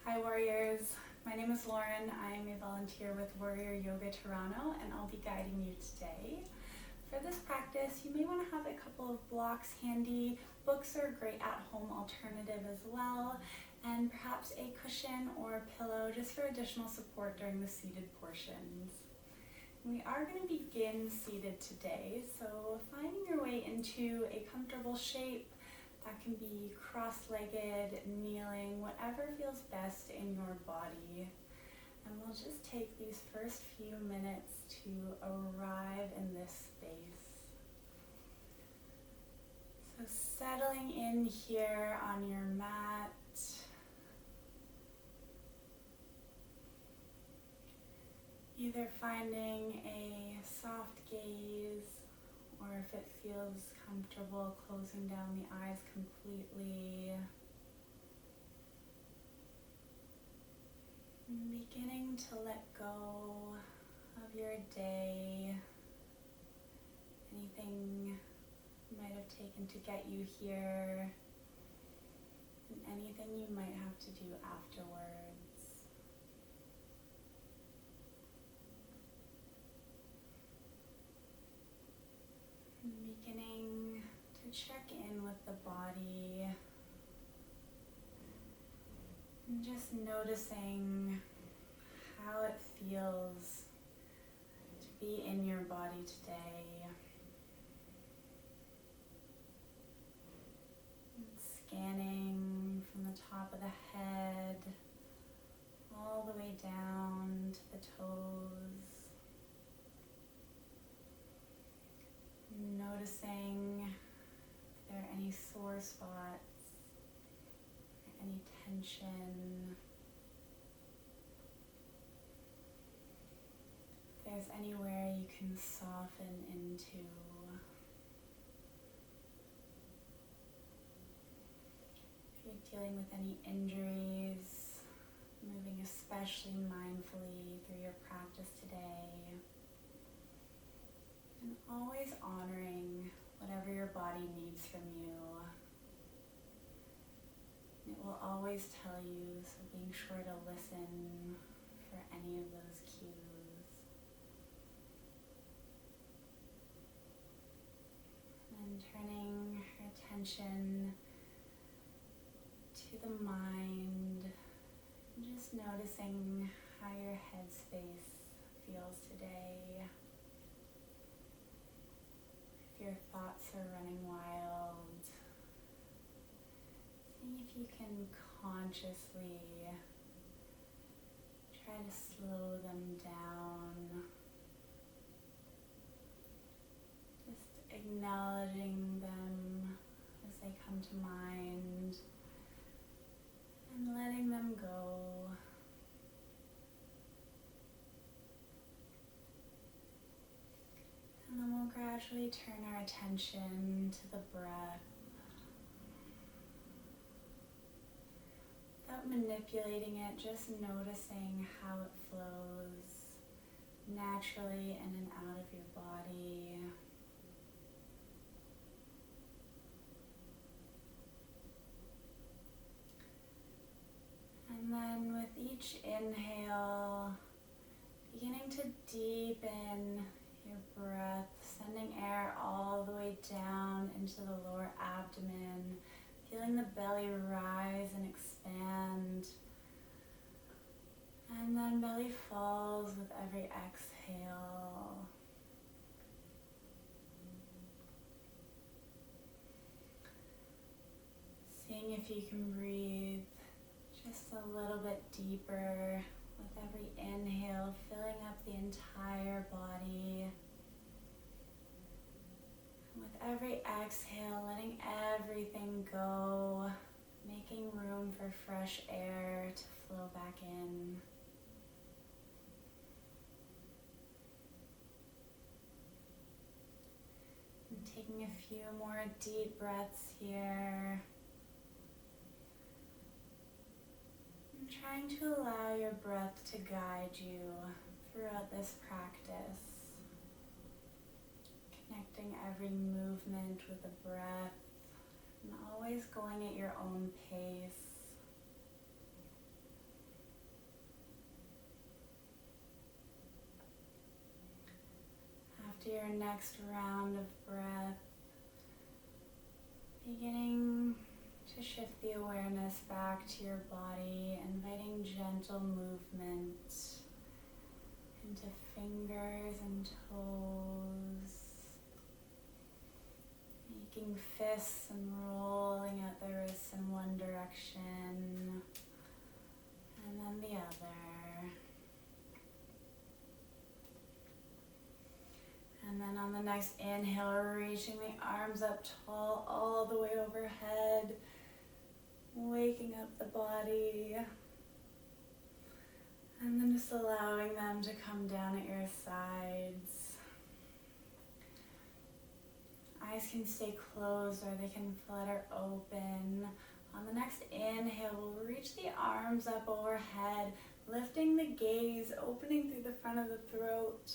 Hi Warriors, my name is Lauren. I am a volunteer with Warrior Yoga Toronto and I'll be guiding you today. For this practice, you may want to have a couple of blocks handy. Books are a great at-home alternative as well, and perhaps a cushion or a pillow just for additional support during the seated portions. We are going to begin seated today, so finding your way into a comfortable shape. That can be cross-legged, kneeling, whatever feels best in your body. And we'll just take these first few minutes to arrive in this space. So settling in here on your mat. Either finding a soft gaze, or if it feels comfortable, closing down the eyes completely. And beginning to let go of your day, anything you might have taken to get you here, and anything you might have to do afterwards. Beginning to check in with the body and just noticing how it feels to be in your body today. And scanning from the top of the head all the way down to the toes. Noticing if there are any sore spots, or any tension. If there's anywhere you can soften into. If you're dealing with any injuries, moving especially mindfully through your practice today. And always honoring whatever your body needs from you. It will always tell you, so being sure to listen for any of those cues. And turning our attention to the mind, and just noticing how your headspace feels today. Your thoughts are running wild. See if you can consciously try to slow them down. Just acknowledging them as they come to mind and letting them go. And then we'll gradually turn our attention to the breath. Without manipulating it, just noticing how it flows naturally in and out of your body. And then with each inhale, beginning to deepen your breath, sending air all the way down into the lower abdomen, feeling the belly rise and expand. And then belly falls with every exhale. Seeing if you can breathe just a little bit deeper. With every inhale, filling up the entire body. And with every exhale, letting everything go, making room for fresh air to flow back in. And taking a few more deep breaths here. Trying to allow your breath to guide you throughout this practice. Connecting every movement with the breath and always going at your own pace. Do your next round of breath, beginning to shift the awareness back to your body, inviting gentle movement into fingers and toes, making fists and rolling at the wrists in one direction and then the other. And then on the next inhale, reaching the arms up tall all the way overhead, waking up the body. And then just allowing them to come down at your sides. Eyes can stay closed or they can flutter open. On the next inhale, we'll reach the arms up overhead, lifting the gaze, opening through the front of the throat.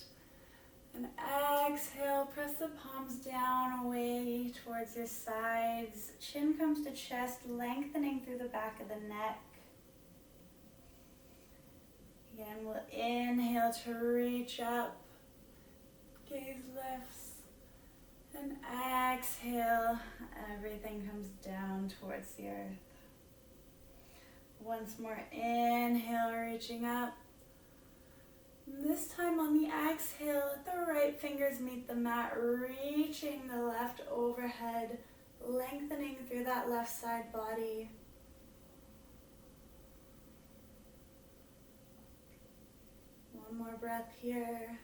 And exhale, press the palms down, away towards your sides. Chin comes to chest, lengthening through the back of the neck. Again, we'll inhale to reach up, gaze lifts, and exhale, everything comes down towards the earth. Once more, inhale, reaching up. This time on the exhale, let the right fingers meet the mat, reaching the left overhead, lengthening through that left side body. One more breath here.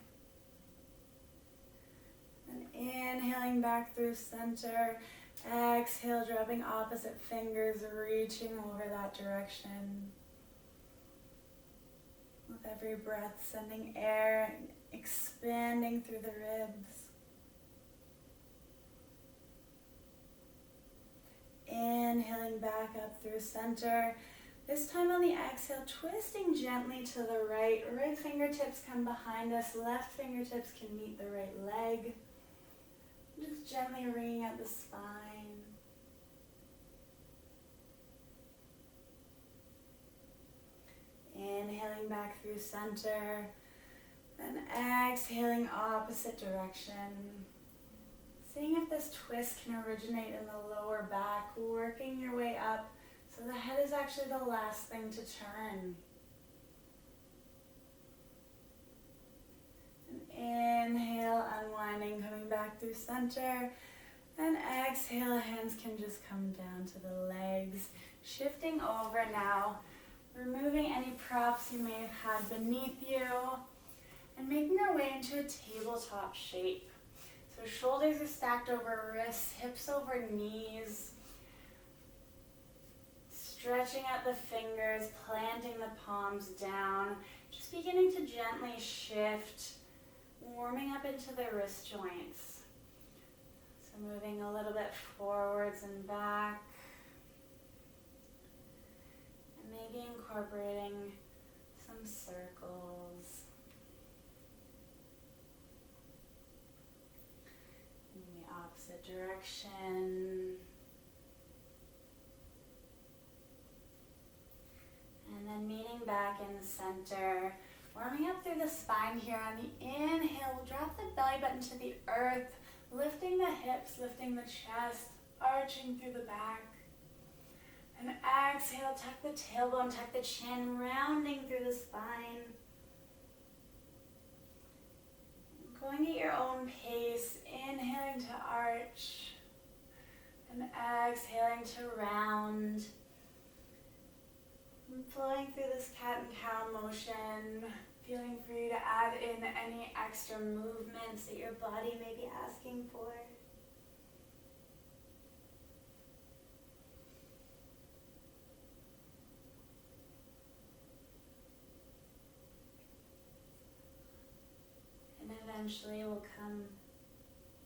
And inhaling back through center. Exhale, dropping opposite fingers, reaching over that direction. With every breath, sending air, expanding through the ribs. Inhaling back up through center. This time on the exhale, twisting gently to the right. Right fingertips come behind us. Left fingertips can meet the right leg. Just gently wringing out the spine. Inhaling back through center. Then exhaling opposite direction. Seeing if this twist can originate in the lower back, working your way up. So the head is actually the last thing to turn. And inhale, unwinding, coming back through center. And exhale, hands can just come down to the legs. Shifting over now, removing any props you may have had beneath you. And making our way into a tabletop shape. So shoulders are stacked over wrists, hips over knees. Stretching out the fingers, planting the palms down. Just beginning to gently shift, warming up into the wrist joints. So moving a little bit forwards and back. And maybe incorporating some circles. In the opposite direction. And then meeting back in the center, warming up through the spine here. On the inhale, we'll drop the belly button to the earth, lifting the hips, lifting the chest, arching through the back. And exhale, tuck the tailbone, tuck the chin, rounding through the spine. Going at your own pace, inhaling to arch, and exhaling to round. Flowing through this cat and cow motion, feeling free to add in any extra movements that your body may be asking for. And eventually we'll come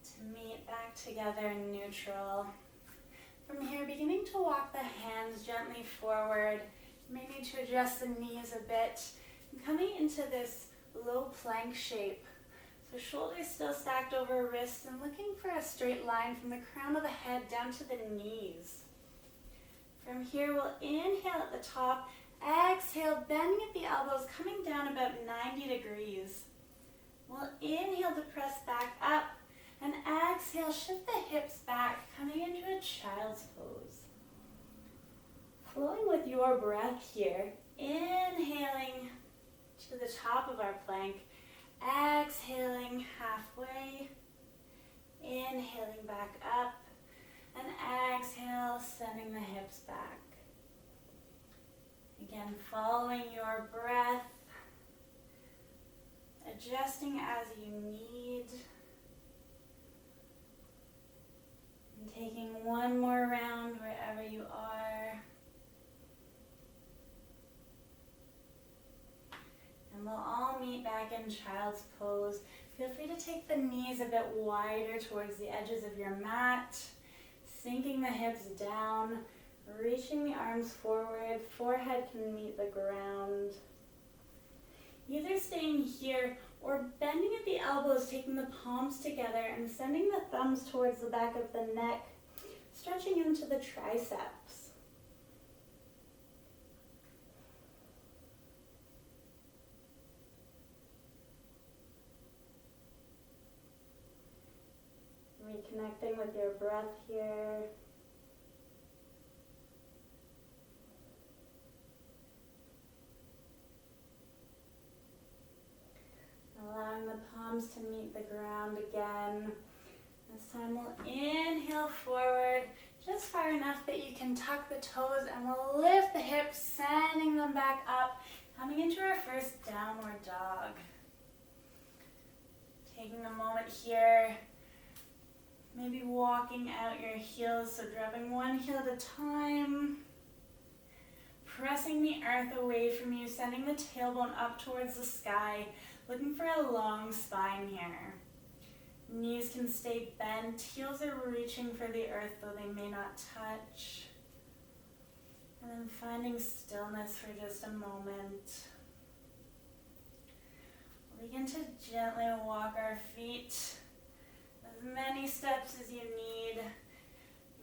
to meet back together in neutral. From here, beginning to walk the hands gently forward. You may need to adjust the knees a bit. And coming into this low plank shape. So shoulders still stacked over wrists and looking for a straight line from the crown of the head down to the knees. From here, we'll inhale at the top, exhale, bending at the elbows, coming down about 90 degrees. We'll inhale to press back up, and exhale, shift the hips back, coming into a child's pose. Flowing with your breath here, inhaling to the top of our plank, exhaling halfway, inhaling back up, and exhale, sending the hips back. Again, following your breath, adjusting as you need, and taking one more round wherever you are. And we'll all meet back in child's pose. Feel free to take the knees a bit wider towards the edges of your mat, sinking the hips down, reaching the arms forward, forehead can meet the ground. Either staying here or bending at the elbows, taking the palms together and sending the thumbs towards the back of the neck, stretching into the triceps. Reconnecting with your breath here. Allowing the palms to meet the ground again. This time we'll inhale forward, just far enough that you can tuck the toes, and we'll lift the hips, sending them back up, coming into our first downward dog. Taking a moment here, maybe walking out your heels, so dropping one heel at a time. Pressing the earth away from you, sending the tailbone up towards the sky, looking for a long spine here. Knees can stay bent, heels are reaching for the earth though they may not touch. And then finding stillness for just a moment. We'll begin to gently walk our feet as many steps as you need,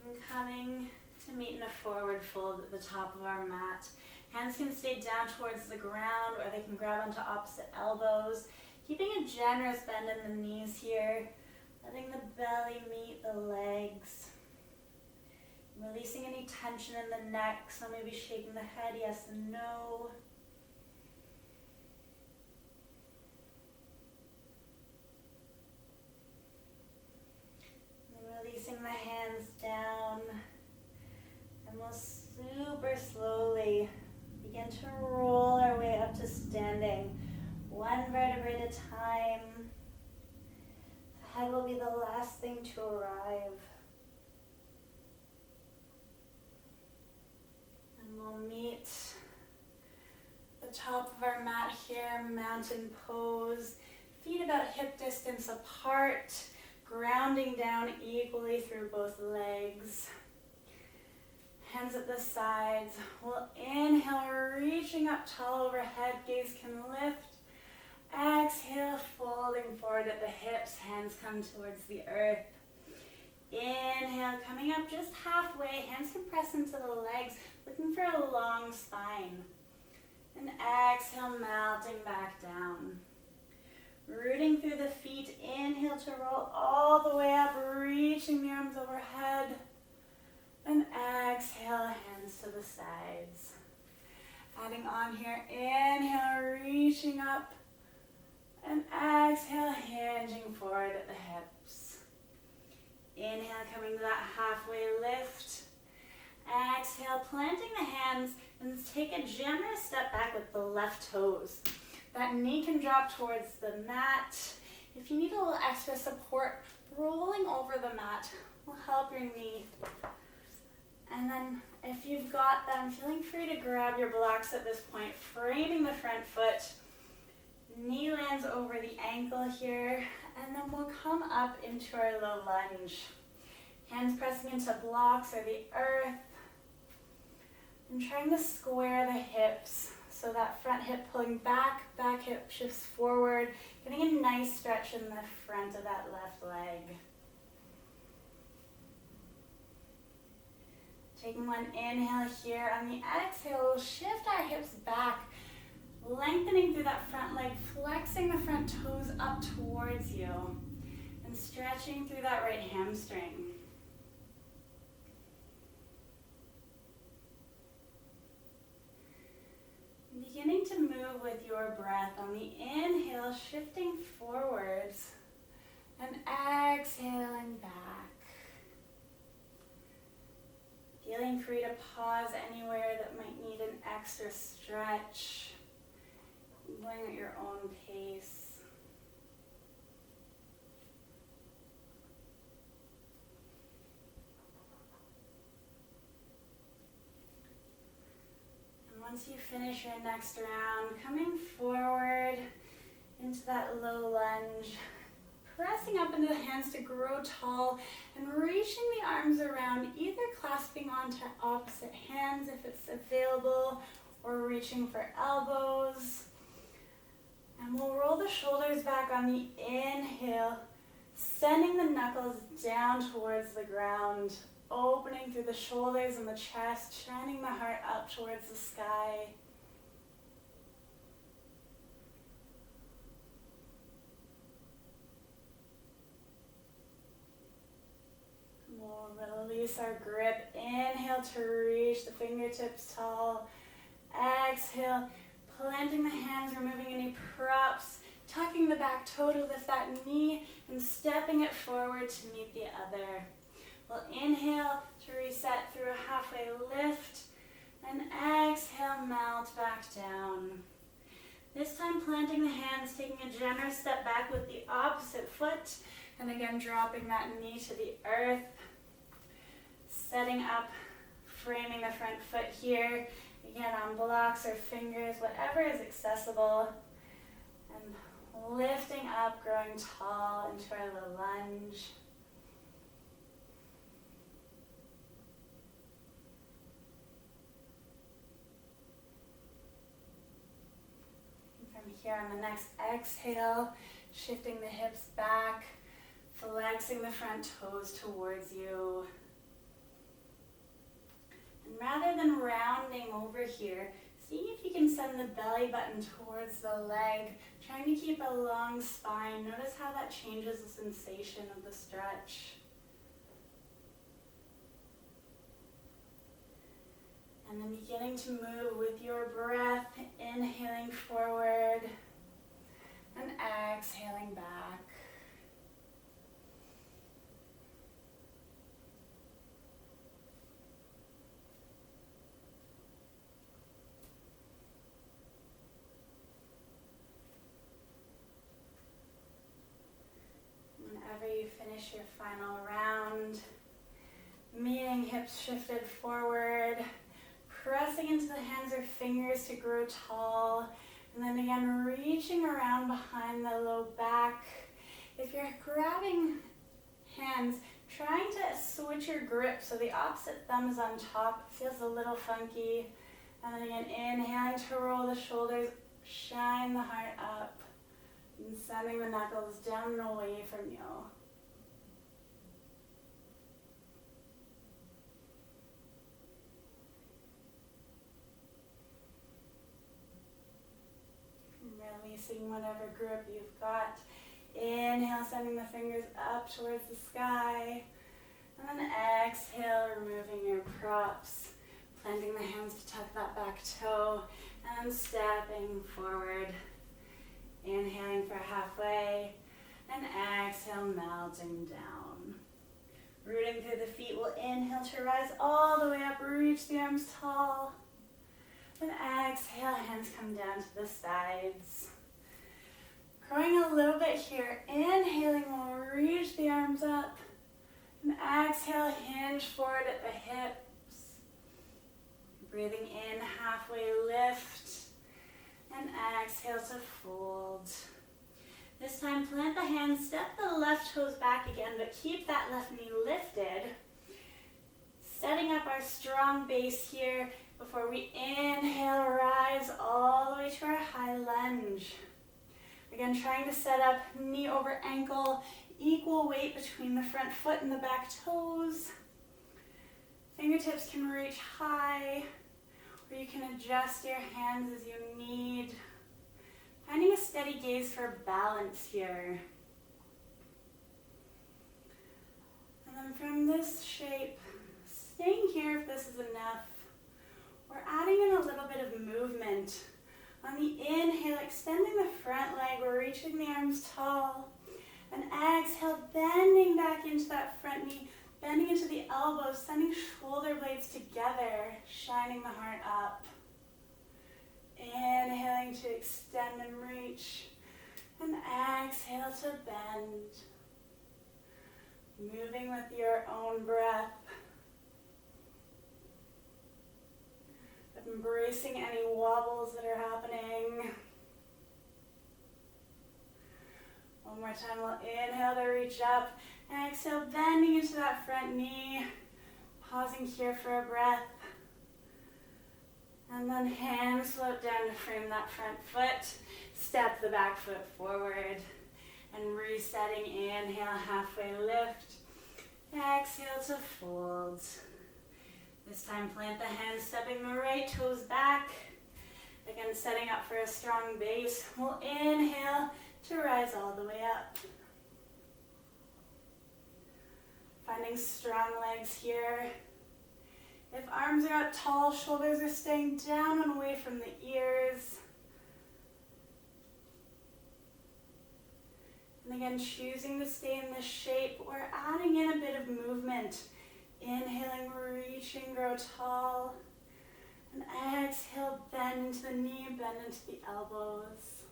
and coming to meet in a forward fold at the top of our mat. Hands can stay down towards the ground, or they can grab onto opposite elbows. Keeping a generous bend in the knees here, letting the belly meet the legs. Releasing any tension in the neck, so maybe shaking the head yes and no. And releasing the hands down. And we'll super slowly begin to roll our way up to standing, one vertebrae at a time. The head will be the last thing to arrive. And we'll meet the top of our mat here, mountain pose, feet about hip distance apart, grounding down equally through both legs. Hands at the sides. We'll inhale, reaching up tall overhead, gaze can lift. Exhale, folding forward at the hips, hands come towards the earth. Inhale, coming up just halfway, hands can press into the legs, looking for a long spine. And exhale, melting back down. Rooting through the feet, inhale to roll all the way up, reaching the arms overhead. And exhale, hands to the sides. Adding on here, inhale, reaching up. And exhale, hinging forward at the hips. Inhale, coming to that halfway lift. Exhale, planting the hands, and take a generous step back with the left toes. That knee can drop towards the mat. If you need a little extra support, rolling over the mat will help your knee. And then if you've got them, feeling free to grab your blocks at this point, framing the front foot. Knee lands over the ankle here, and then we'll come up into our low lunge. Hands pressing into blocks or the earth. And trying to square the hips, so that front hip pulling back, back hip shifts forward, getting a nice stretch in the front of that left leg. Taking one inhale here. On the exhale, we'll shift our hips back, Lengthening through that front leg, flexing the front toes up towards you, and stretching through that right hamstring. Beginning to move with your breath. On the inhale, shifting forwards, and exhaling back. Feeling free to pause anywhere that might need an extra stretch. Going at your own pace. And once you finish your next round, coming forward into that low lunge, pressing up into the hands to grow tall and reaching the arms around, either clasping onto opposite hands if it's available or reaching for elbows. And we'll roll the shoulders back on the inhale, sending the knuckles down towards the ground, opening through the shoulders and the chest, shining the heart up towards the sky. We'll release our grip. Inhale to reach the fingertips tall. Exhale, planting the hands, removing any props, tucking the back toe to lift that knee, and stepping it forward to meet the other. We'll inhale to reset through a halfway lift, and exhale, melt back down. This time planting the hands, taking a generous step back with the opposite foot, and again dropping that knee to the earth. Setting up, framing the front foot here. Again, on blocks or fingers, whatever is accessible. And lifting up, growing tall into our little lunge. And from here on the next exhale, shifting the hips back, flexing the front toes towards you. And rather than rounding over here, see if you can send the belly button towards the leg, trying to keep a long spine. Notice how that changes the sensation of the stretch. And then beginning to move with your breath, inhaling forward and exhaling back. Whenever you finish your final round, meeting hips shifted forward, pressing into the hands or fingers to grow tall, and then again reaching around behind the low back. If you're grabbing hands, trying to switch your grip so the opposite thumb is on top. It feels a little funky. And then again, inhaling to roll the shoulders, shine the heart up, and sending the knuckles down and away from you. Releasing whatever grip you've got. Inhale, sending the fingers up towards the sky. And then exhale, removing your props. Planting the hands to tuck that back toe. And stepping forward. Inhaling for halfway. And exhale, melting down. Rooting through the feet, we'll inhale to rise all the way up. Reach the arms tall. And exhale, hands come down to the sides. Growing a little bit here. Inhaling, we'll reach the arms up. And exhale, hinge forward at the hips. Breathing in, halfway lift. And exhale to fold. This time, plant the hands, step the left toes back again, but keep that left knee lifted. Setting up our strong base here before we inhale, rise all the way to our high lunge. Again, trying to set up knee over ankle, equal weight between the front foot and the back toes. Fingertips can reach high, or you can adjust your hands as you need. steady gaze for balance here. And then from this shape, staying here if this is enough, we're adding in a little bit of movement. On the inhale, extending the front leg, we're reaching the arms tall. And exhale, bending back into that front knee, bending into the elbows, sending shoulder blades together, shining the heart up. Inhaling to extend and reach, and exhale to bend. Moving with your own breath. Embracing any wobbles that are happening. One more time, we'll inhale to reach up. Exhale, bending into that front knee. Pausing here for a breath. And then hands float down to frame that front foot. Step the back foot forward. And resetting, inhale, halfway lift. Exhale to fold. This time plant the hands, stepping the right toes back. Again, setting up for a strong base. We'll inhale to rise all the way up. Finding strong legs here. If arms are up tall, shoulders are staying down and away from the ears. And again, choosing to stay in this shape, we're adding in a bit of movement. Inhaling, reaching, grow tall. And exhale, bend into the knee, bend into the elbows.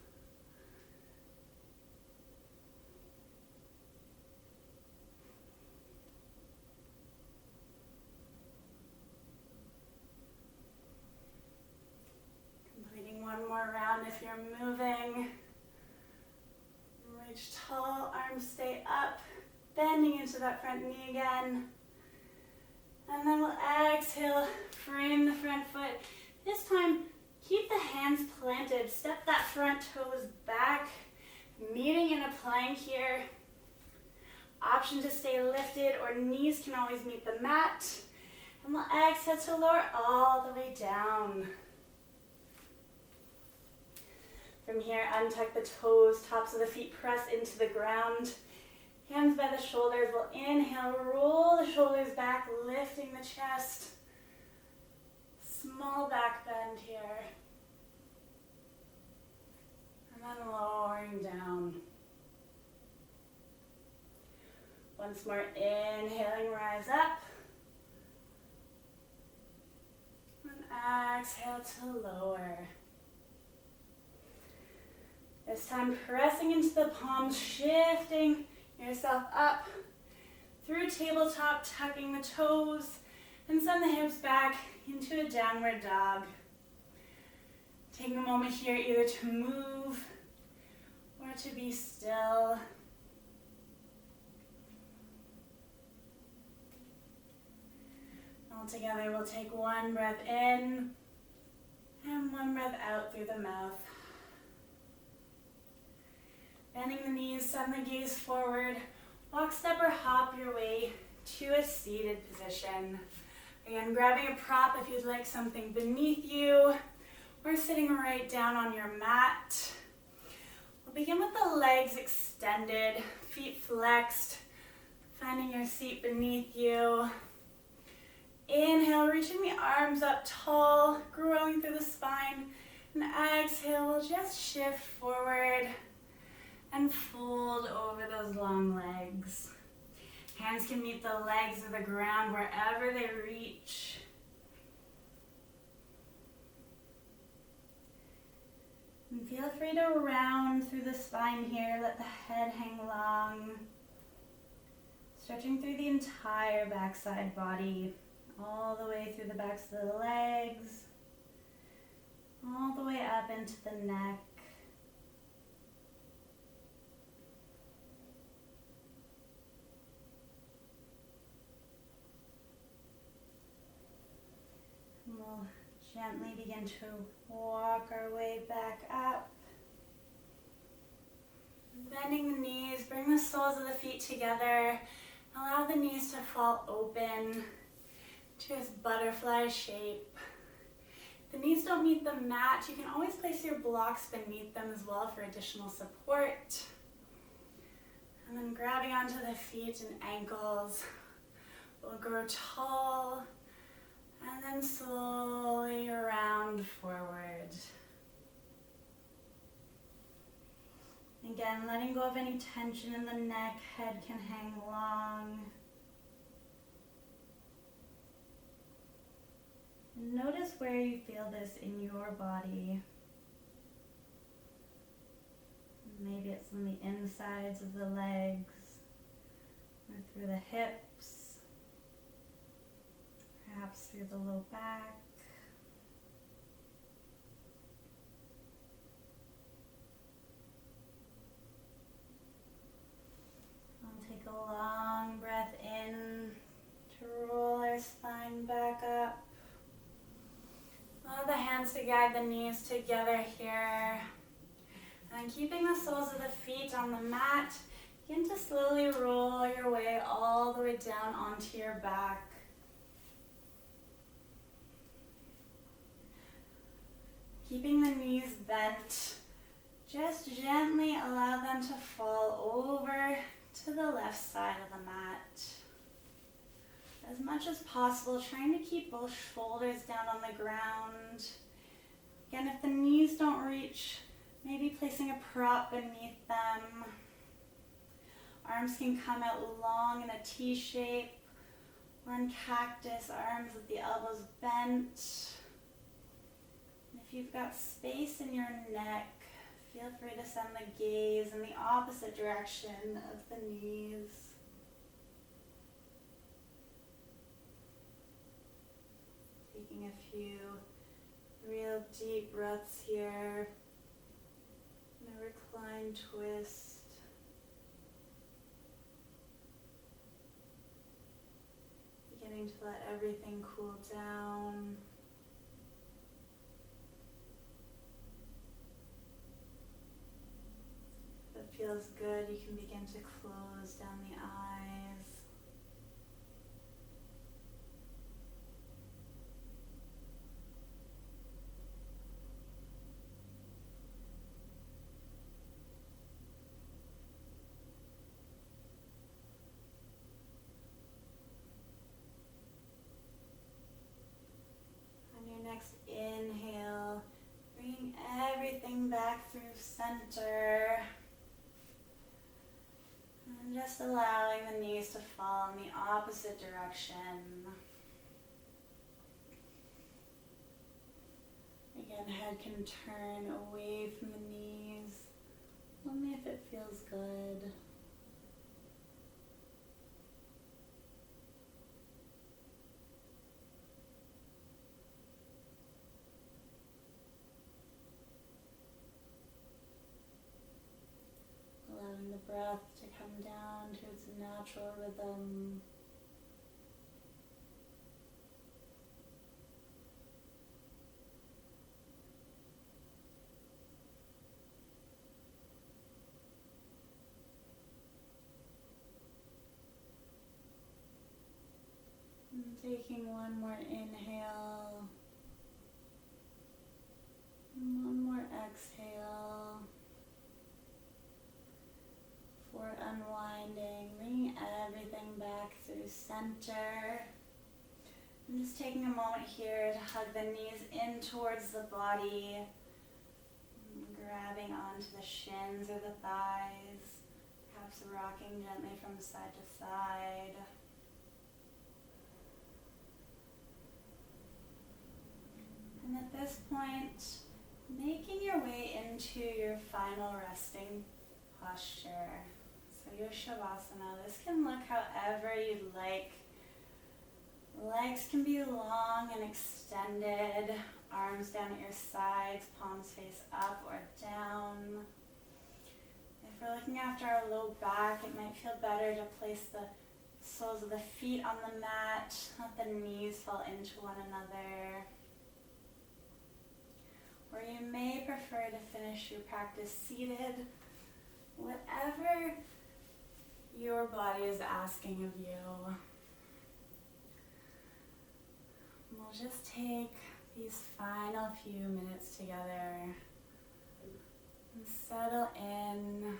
Completing one more round if you're moving. Reach tall, arms stay up, bending into that front knee again. And then we'll exhale, frame the front foot. This time, keep the hands planted. Step that front toes back, meeting in a plank here. Option to stay lifted, or knees can always meet the mat. And we'll exhale to lower all the way down. From here, untuck the toes, tops of the feet press into the ground. Hands by the shoulders. We'll inhale, roll the shoulders back, lifting the chest. Small back bend here. And then lowering down. Once more, inhaling, rise up. And exhale to lower. This time, pressing into the palms, shifting yourself up through tabletop, tucking the toes, and send the hips back into a downward dog. Take a moment here either to move or to be still. All together, we'll take one breath in and one breath out through the mouth. Bending the knees, send the gaze forward. Walk, step, or hop your way to a seated position. Again, grabbing a prop if you'd like something beneath you, or sitting right down on your mat. We'll begin with the legs extended, feet flexed, finding your seat beneath you. Inhale, reaching the arms up tall, growing through the spine. And exhale, we'll just shift forward and fold over those long legs. Hands can meet the legs of the ground wherever they reach. And feel free to round through the spine here. Let the head hang long. Stretching through the entire backside body, all the way through the backs of the legs, all the way up into the neck. We'll gently begin to walk our way back up. Bending the knees, bring the soles of the feet together. Allow the knees to fall open to this butterfly shape. The knees don't meet the mat. You can always place your blocks beneath them as well for additional support. And then grabbing onto the feet and ankles, we'll grow tall and then slowly round forward. Again, letting go of any tension in the neck, head can hang long. Notice where you feel this in your body. Maybe it's on the insides of the legs or through the hips, perhaps through the low back. I'll take a long breath in to roll our spine back up. Allow the hands to guide the knees together here. And keeping the soles of the feet on the mat, begin to slowly roll your way all the way down onto your back. Keeping the knees bent, just gently allow them to fall over to the left side of the mat. As much as possible, trying to keep both shoulders down on the ground. Again, if the knees don't reach, maybe placing a prop beneath them. Arms can come out long in a T shape, or in cactus, arms with the elbows bent. And if you've got space in your neck, feel free to send the gaze in the opposite direction of the knees. Taking a few real deep breaths here. In a reclined twist. Beginning to let everything cool down. If it feels good, you can begin to close down the eyes. Next inhale, bringing everything back through center. And just allowing the knees to fall in the opposite direction. Again, head can turn away from the knees, only if it feels good. Allowing the breath to come down to its natural rhythm. And taking one more inhale. And one more exhale. For unwinding, bringing everything back through center. And just taking a moment here to hug the knees in towards the body. Grabbing onto the shins or the thighs. Perhaps rocking gently from side to side. And at this point, making your way into your final resting posture. So your Shavasana, this can look however you'd like. Legs can be long and extended, arms down at your sides, palms face up or down. If we're looking after our low back, it might feel better to place the soles of the feet on the mat, let the knees fall into one another. Or you may prefer to finish your practice seated. Whatever your body is asking of you. We'll just take These final few minutes together, and settle in.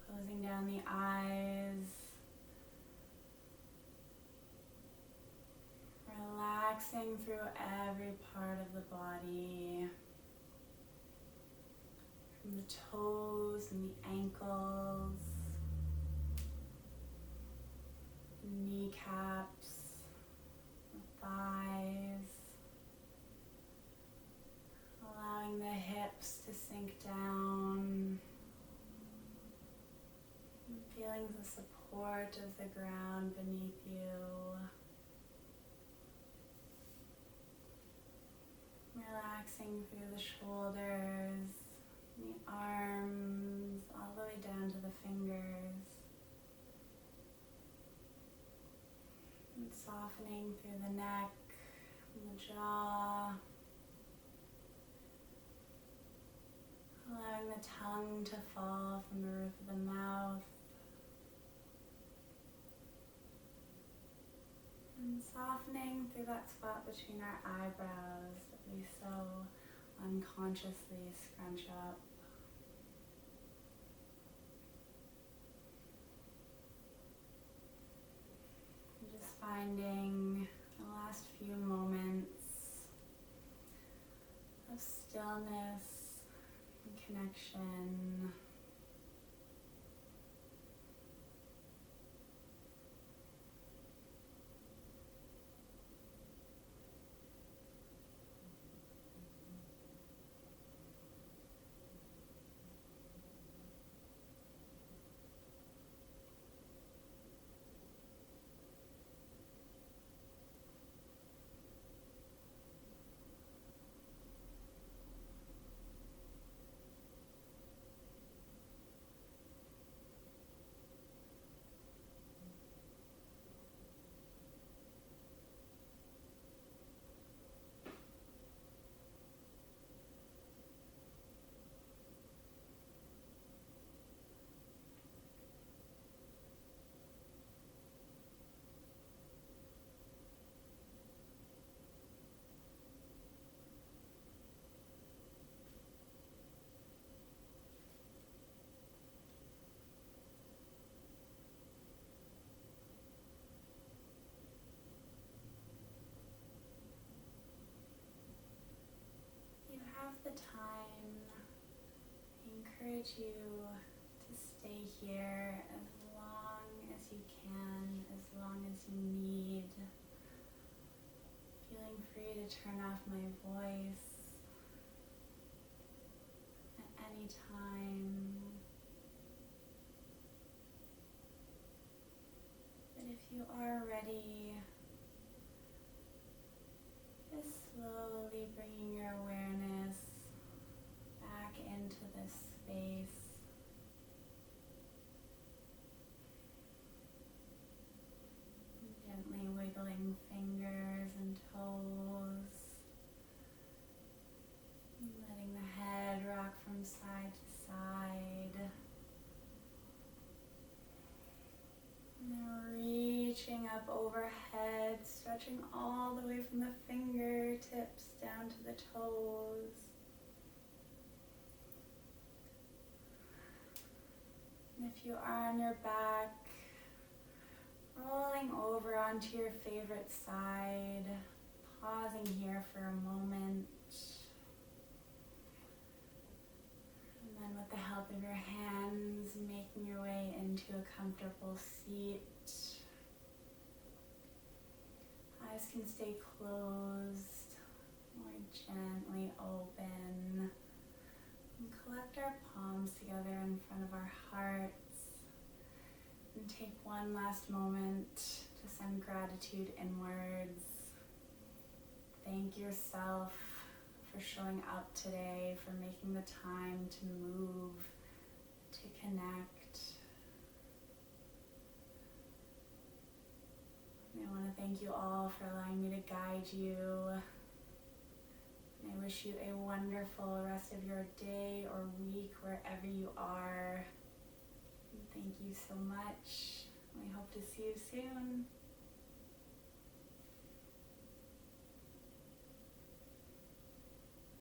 Closing down the eyes, relaxing through every part of the body, from the toes and the ankles, kneecaps, the thighs, allowing the hips to sink down, and feeling the support of the ground beneath you. Relaxing through the shoulders, the arms, all the way down to the fingers. And softening through the neck and the jaw. Allowing the tongue to fall from the roof of the mouth. And softening through that spot between our eyebrows that we so unconsciously scrunch up. And just finding the last few moments of stillness and connection. The time, I encourage you to stay here as long as you can, as long as you need. Feeling free to turn off my voice at any time. But if you are ready, just slowly bringing your awareness back into this space. Gently wiggling fingers and toes. Letting the head rock from side to side. And then reaching up overhead, stretching all the way from the fingertips down to the toes. And if you are on your back, rolling over onto your favorite side, pausing here for a moment. And then with the help of your hands, making your way into a comfortable seat. Eyes can stay closed or gently open. And collect our palms together in front of our hearts. And take one last moment to send gratitude inwards. Thank yourself for showing up today, for making the time to move, to connect. I want to thank you all for allowing me to guide you. And I wish you a wonderful rest of your day or week wherever you are. Thank you so much. We hope to see you soon.